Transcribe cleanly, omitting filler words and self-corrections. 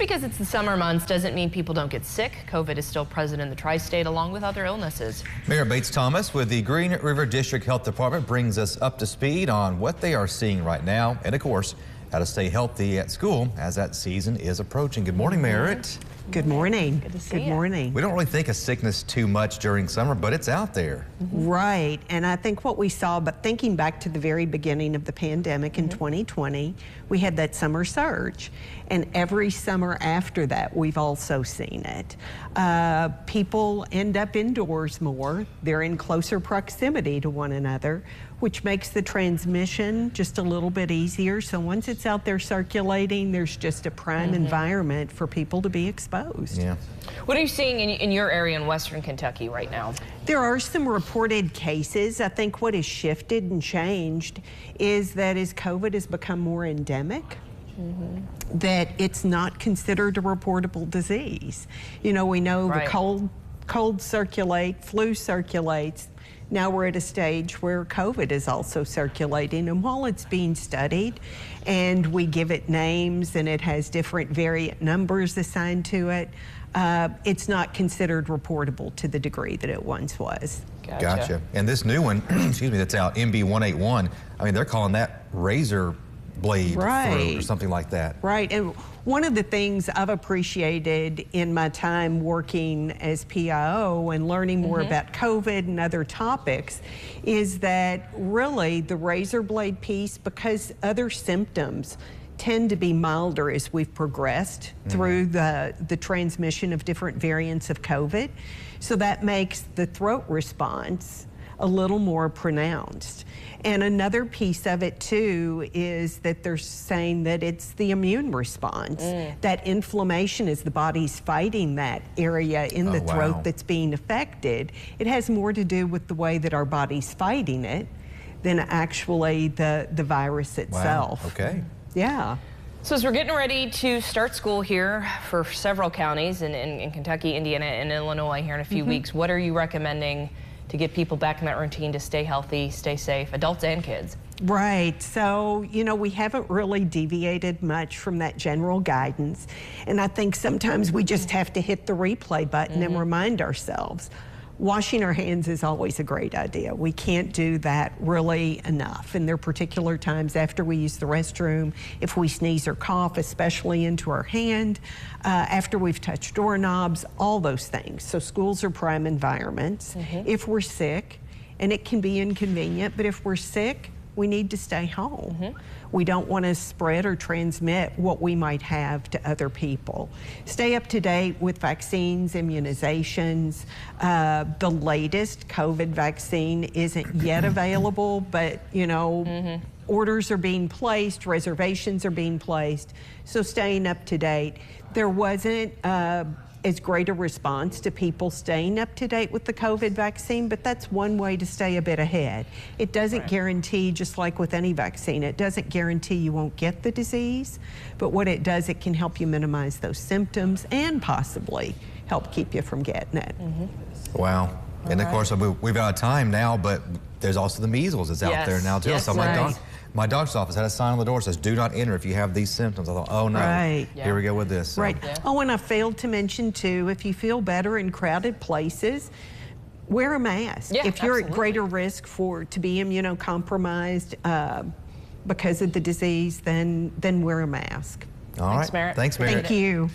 because it's the summer months doesn't mean people don't get sick. COVID is still present in the tri-state along with other illnesses. Mayor Bates Thomas with the Green River District Health Department brings us up to speed on what they are seeing right now and, of course, how to stay healthy at school as that season is approaching. Good morning, Merritt. Good morning. Good to see you. Good morning. We don't really think of sickness too much during summer, but it's out there. Right, and I think what we saw, but thinking back to the very beginning of the pandemic in 2020, we had that summer surge. And every summer after that, we've also seen it. People end up indoors more. They're in closer proximity to one another, which makes the transmission just a little bit easier. So once it's out there circulating, there's just a prime environment for people to be exposed. Yeah. What are you seeing in your area in Western Kentucky right now? There are some reported cases. I think what has shifted and changed is that as COVID has become more endemic, that it's not considered a reportable disease. You know, we know the cold circulate, flu circulates. Now we're at a stage where COVID is also circulating, and while it's being studied and we give it names and it has different variant numbers assigned to it, it's not considered reportable to the degree that it once was. Gotcha. And this new one, excuse me, that's out, MB181, I mean, they're calling that razor blade flu or something like that. Right, and one of the things I've appreciated in my time working as PIO and learning more about COVID and other topics is that really the razor blade piece, because other symptoms tend to be milder as we've progressed through the transmission of different variants of COVID. So that makes the throat response a little more pronounced. And another piece of it too is that they're saying that it's the immune response. That inflammation is the body's fighting that area in the throat that's being affected. It has more to do with the way that our body's fighting it than actually the virus itself. Wow. Okay. Yeah. So as we're getting ready to start school here for several counties in Kentucky, Indiana, and Illinois here in a few weeks, what are you recommending to get people back in that routine to stay healthy, stay safe, adults and kids? Right, so, you know, we haven't really deviated much from that general guidance. And I think sometimes we just have to hit the replay button and remind ourselves. Washing our hands is always a great idea. We can't do that really enough. And there are particular times after we use the restroom, if we sneeze or cough, especially into our hand, after we've touched doorknobs, all those things. So schools are prime environments. If we're sick, and it can be inconvenient, but if we're sick, we need to stay home. We don't want to spread or transmit what we might have to other people. Stay up to date with vaccines, immunizations. The latest COVID vaccine isn't yet available, but you know, orders are being placed, reservations are being placed. So staying up to date. There wasn't as great a response to people staying up to date with the COVID vaccine, but that's one way to stay a bit ahead. It doesn't guarantee, just like with any vaccine, it doesn't guarantee you won't get the disease, but what it does, it can help you minimize those symptoms and possibly help keep you from getting it. Wow. And of course, we've out of time now, but there's also the measles that's out there now too. So my doctor's office had a sign on the door that says, "Do not enter if you have these symptoms." I thought, oh no, here we go with this. So. Oh, and I failed to mention too, if you feel better in crowded places, wear a mask. If you're at greater risk to be immunocompromised because of the disease, then wear a mask. All right. Thanks, Merritt. Thanks, Merritt. Thank you.